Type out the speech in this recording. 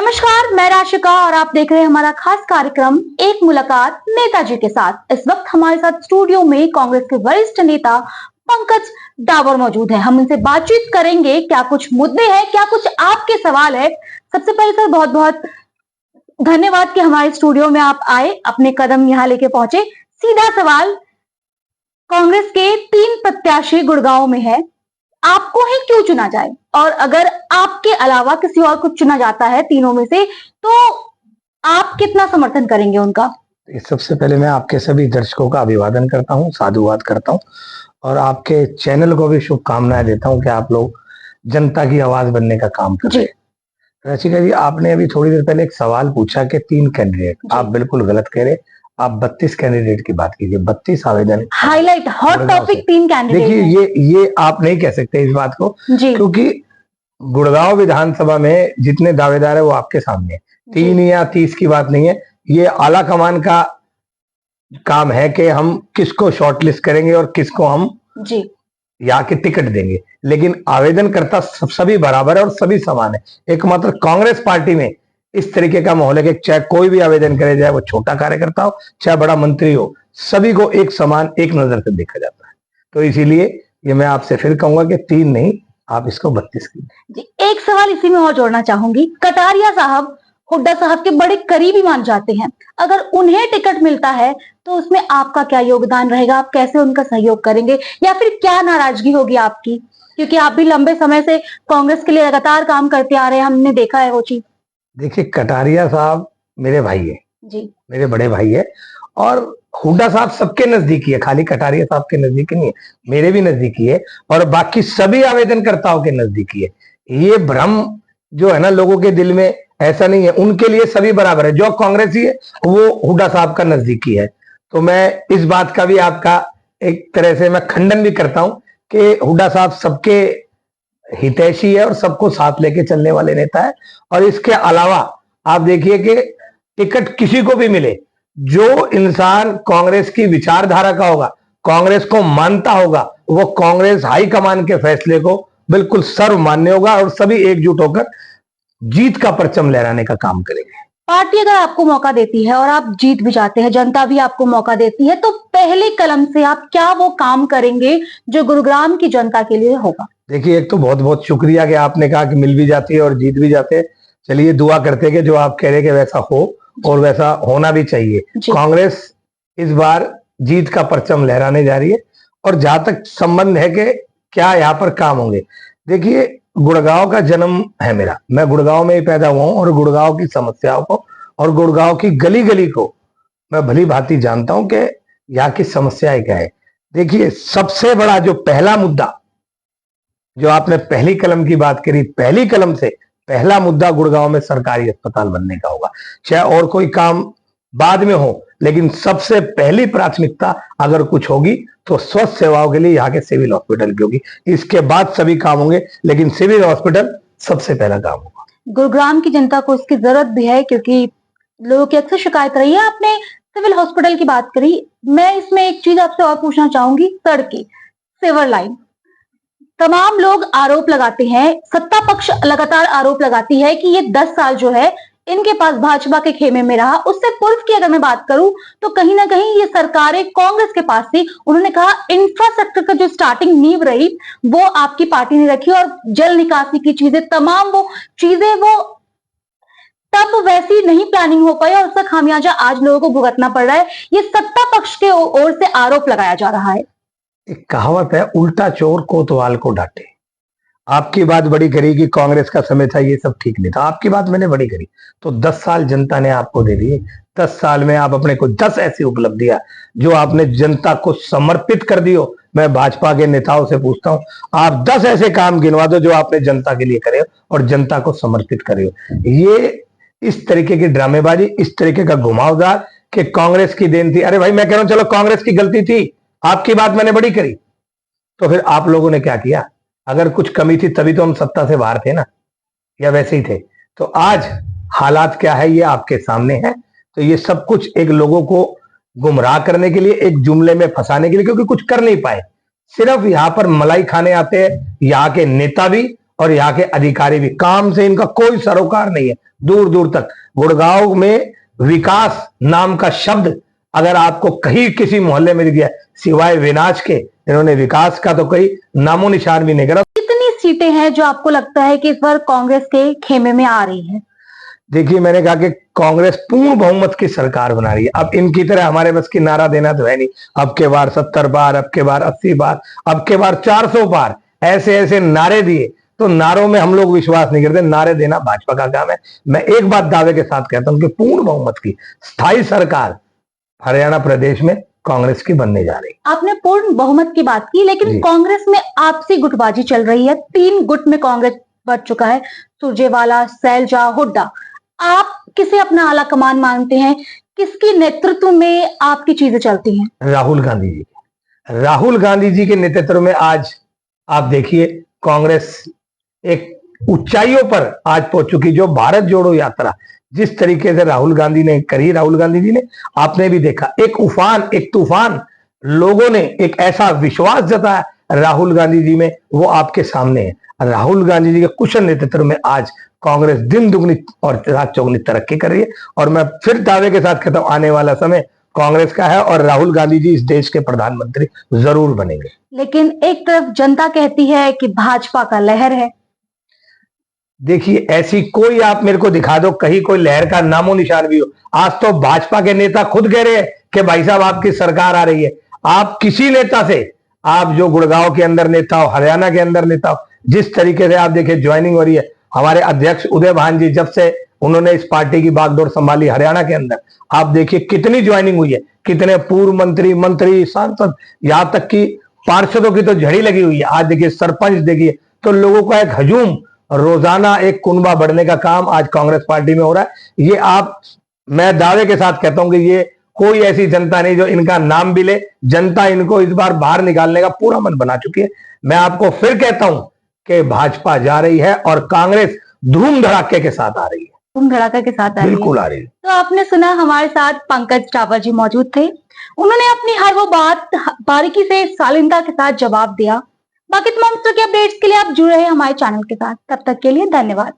नमस्कार, मैं राशिका और आप देख रहे हैं हमारा खास कार्यक्रम एक मुलाकात नेताजी के साथ। इस वक्त हमारे साथ स्टूडियो में कांग्रेस के वरिष्ठ नेता पंकज डाबर मौजूद है। हम इनसे बातचीत करेंगे, क्या कुछ मुद्दे हैं, क्या कुछ आपके सवाल है। सबसे पहले सर बहुत बहुत धन्यवाद कि हमारे स्टूडियो में आप आए, अपने कदम यहाँ लेके पहुंचे। सीधा सवाल, कांग्रेस के 3 प्रत्याशी गुड़गांव में है, आपको ही क्यों चुना जाए? और अगर आपके अलावा किसी और को चुना जाता है तीनों में से, तो आप कितना समर्थन करेंगे उनका? सबसे पहले मैं आपके सभी दर्शकों का अभिवादन करता हूं, साधुवाद करता हूं और आपके चैनल को भी शुभकामनाएं देता हूं कि आप लोग जनता की आवाज बनने का काम कर रहे हैं। रचिका जी, आपने अभी थोड़ी देर पहले एक सवाल पूछा कि 3 कैंडिडेट, आप बिल्कुल गलत कह रहे। आप 32 कैंडिडेट की बात कीजिए, 32 आवेदन। Highlight hot topic 3 candidate. देखिए, ये आप नहीं कह सकते इस बात को, क्योंकि गुड़गांव विधानसभा में जितने दावेदार है वो आपके सामने है। 3 या 30 की बात नहीं है, ये आला कमान का काम है कि हम किसको शॉर्टलिस्ट करेंगे और किसको हम यहाँ की टिकट देंगे। लेकिन आवेदनकर्ता सभी बराबर है और सभी समान है। एकमात्र कांग्रेस पार्टी में इस तरीके का माहौल है कि चाहे कोई भी आवेदन करे, जाए वो छोटा कार्यकर्ता हो चाहे बड़ा मंत्री हो, सभी को एक समान, एक नजर से देखा जाता है। तो इसीलिए ये मैं आपसे फिर कहूंगा कि 3 नहीं, आप इसको 32 कीजिए। एक सवाल इसी में और जोड़ना चाहूंगी। कटारिया साहब हुड्डा साहब के बड़े करीबी मान जाते हैं, अगर उन्हें टिकट मिलता है तो उसमें आपका क्या योगदान रहेगा? आप कैसे उनका सहयोग करेंगे या फिर क्या नाराजगी होगी आपकी? क्योंकि आप भी लंबे समय से कांग्रेस के लिए लगातार काम करते आ रहे हैं, हमने देखा है वो चीज। देखिए, कटारिया साहब मेरे भाई है जी, मेरे बड़े भाई है और हुड्डा साहब सबके नजदीकी है, खाली कटारिया साहब के नजदीकी नहीं है, मेरे भी नजदीकी है और बाकी सभी आवेदनकर्ताओं के नजदीकी है। ये भ्रम जो है ना लोगों के दिल में, ऐसा नहीं है। उनके लिए सभी बराबर है। जो कांग्रेसी है वो हुड्डा साहब का नजदीकी है। तो मैं इस बात का भी आपका एक तरह से मैं खंडन भी करता हूं कि हुड्डा साहब सबके हितैषी है और सबको साथ लेके चलने वाले नेता है। और इसके अलावा आप देखिए कि टिकट किसी को भी मिले, जो इंसान कांग्रेस की विचारधारा का होगा, कांग्रेस को मानता होगा, वो कांग्रेस हाईकमान के फैसले को बिल्कुल सर्वमान्य होगा और सभी एकजुट होकर जीत का परचम लहराने का काम करेंगे। पार्टी अगर आपको मौका देती है और आप जीत भी जाते हैं, जनता भी आपको मौका देती है, तो पहले कलम से आप क्या वो काम करेंगे जो गुरुग्राम की जनता के लिए होगा? देखिए, एक तो बहुत बहुत शुक्रिया कि आपने कहा कि मिल भी जाती है और जीत भी जाते हैं। चलिए दुआ करते हैं कि जो आप कह रहे हैं कि वैसा हो और वैसा होना भी चाहिए। कांग्रेस इस बार जीत का परचम लहराने जा रही है और जहां तक संबंध है कि क्या यहाँ पर काम होंगे, देखिए गुड़गांव का जन्म है मेरा, मैं गुड़गांव में ही पैदा हुआ हूं और गुड़गांव की समस्याओं को और गुड़गांव की गली गली को मैं भली भांति जानता हूं कि यहाँ की समस्याएं क्या है। देखिए, सबसे बड़ा जो पहला मुद्दा, जो आपने पहली कलम की बात करी, पहली कलम से पहला मुद्दा गुड़गांव में सरकारी अस्पताल बनने का होगा। चाहे और कोई काम बाद में हो, लेकिन सबसे पहली प्राथमिकता अगर कुछ होगी तो स्वस्थ सेवाओं के लिए यहाँ के सिविल हॉस्पिटल की होगी। इसके बाद सभी काम होंगे, लेकिन सिविल हॉस्पिटल सबसे पहला काम होगा। गुरुग्राम की जनता को इसकी जरूरत भी है, क्योंकि लोगों की अक्सर शिकायत रही है। आपने सिविल हॉस्पिटल की बात करी, मैं इसमें एक चीज आपसे और पूछना चाहूंगी। सड़कें, सिवर लाइन, तमाम लोग आरोप लगाते हैं, सत्ता पक्ष लगातार आरोप लगाती है कि ये 10 साल जो है इनके पास भाजपा के खेमे में रहा। उससे पूर्व की अगर मैं बात करूं तो कहीं ना कहीं ये सरकारें कांग्रेस के पास थी। उन्होंने कहा इंफ्रास्ट्रक्चर का जो स्टार्टिंग नींव रही वो आपकी पार्टी ने रखी और जल निकासी की चीजें, तमाम वो चीजें वो तब वैसी नहीं प्लानिंग हो पाई और उसका खामियाजा आज लोगों को भुगतना पड़ रहा है। ये सत्ता पक्ष के ओर से आरोप लगाया जा रहा है। एक कहावत है, उल्टा चोर कोतवाल को डांटे। आपकी बात बड़ी करी कि कांग्रेस का समय था, ये सब ठीक नहीं था। आपकी बात मैंने बड़ी करी, तो 10 साल जनता ने आपको दे दिए। 10 साल में आप अपने को 10 ऐसी उपलब्धियां जो आपने जनता को समर्पित कर दी हो। मैं भाजपा के नेताओं से पूछता हूं, आप 10 ऐसे काम गिनवा दो जो आपने जनता के लिए करे हो और जनता को समर्पित करे हो। ये इस तरीके की ड्रामेबाजी, इस तरीके का घुमावदार कि कांग्रेस की देन थी, अरे भाई मैं कह रहा हूं चलो कांग्रेस की गलती थी, आपकी बात मैंने बड़ी करी, तो फिर आप लोगों ने क्या किया? अगर कुछ कमी थी तभी तो हम सत्ता से बाहर थे ना, या वैसे ही थे? तो आज हालात क्या है ये आपके सामने है। तो ये सब कुछ एक लोगों को गुमराह करने के लिए, एक जुमले में फंसाने के लिए, क्योंकि कुछ कर नहीं पाए। सिर्फ यहां पर मलाई खाने आते हैं यहाँ के नेता भी और यहाँ के अधिकारी भी। काम से इनका कोई सरोकार नहीं है दूर दूर तक। गुड़गांव में विकास नाम का शब्द अगर आपको कहीं किसी मोहल्ले में दिख गया सिवाय विनाश के, इन्होंने विकास का तो कोई नामो निशान भी नहीं करा। कितनी सीटें हैं जो आपको लगता है कि इस बार कांग्रेस के खेमे में आ रही है? देखिए, मैंने कहा कि कांग्रेस पूर्ण बहुमत की सरकार बना रही है। अब इनकी तरह हमारे बस की नारा देना तो है नहीं, अब के बार 70 बार, अब के बार 80 बार, अब के बार 400 बार, ऐसे ऐसे नारे दिए। तो नारों में हम लोग विश्वास नहीं करते, नारे देना भाजपा का काम है। मैं एक बात दावे के साथ कहता हूं कि पूर्ण बहुमत की स्थायी सरकार हरियाणा प्रदेश में कांग्रेस की बनने जा रही। आपने पूर्ण बहुमत की बात की, लेकिन कांग्रेस में आपसी गुटबाजी चल रही है। 3 गुट में कांग्रेस बट चुका है, सुरजेवाला, सैलजा, हुड्डा। आप किसे अपना आला कमान मानते हैं? किसकी नेतृत्व में आपकी चीजें चलती हैं? राहुल गांधी जी। राहुल गांधी जी के नेतृत्व में आज आप देखिए कांग्रेस एक ऊंचाइयों पर आज पहुंच चुकी। जो भारत जोड़ो यात्रा जिस तरीके से राहुल गांधी ने करी, राहुल गांधी जी ने, आपने भी देखा, एक उफान, एक तूफान, लोगों ने एक ऐसा विश्वास जताया राहुल गांधी जी में, वो आपके सामने है। राहुल गांधी जी के कुशल नेतृत्व में आज कांग्रेस दिन दुगनी और रात चौगुनी तरक्की कर रही है। और मैं फिर दावे के साथ कहता हूं, आने वाला समय कांग्रेस का है और राहुल गांधी जी इस देश के प्रधानमंत्री जरूर बनेंगे। लेकिन एक तरफ जनता कहती है कि भाजपा का लहर है। देखिए, ऐसी कोई आप मेरे को दिखा दो कहीं कोई लहर का नामो निशान भी हो। आज तो भाजपा के नेता खुद कह रहे हैं कि भाई साहब आपकी सरकार आ रही है। आप किसी नेता से, आप जो गुड़गांव के अंदर नेता हो, हरियाणा के अंदर नेता हो, जिस तरीके से आप देखिए ज्वाइनिंग हो रही है, हमारे अध्यक्ष उदय भान जी जब से उन्होंने इस पार्टी की बागडोर संभाली हरियाणा के अंदर, आप देखिए कितनी ज्वाइनिंग हुई है, कितने पूर्व मंत्री, सांसद, यहां तक कि पार्षदों की तो झड़ी लगी हुई है। आज देखिए सरपंच देखिए, तो लोगों का एक हजूम, रोजाना एक कुनबा बढ़ने का काम आज कांग्रेस पार्टी में हो रहा है। ये आप, मैं दावे के साथ कहता हूं कि ये कोई ऐसी जनता नहीं जो इनका नाम भी ले। जनता इनको इस बार बाहर निकालने का पूरा मन बना चुकी है। मैं आपको फिर कहता हूं कि भाजपा जा रही है और कांग्रेस धूम धड़ाके के साथ आ रही है। धूम धड़ाका के साथ आ रही है। बिल्कुल आ रही है। तो आपने सुना, हमारे साथ पंकज टावर जी मौजूद थे। उन्होंने अपनी हर वो बात बारीकी से, शालीनता के साथ जवाब दिया। बाकी तमाम तरह के अपडेट्स के लिए आप जुड़े रहे हमारे चैनल के साथ। तब तक के लिए धन्यवाद।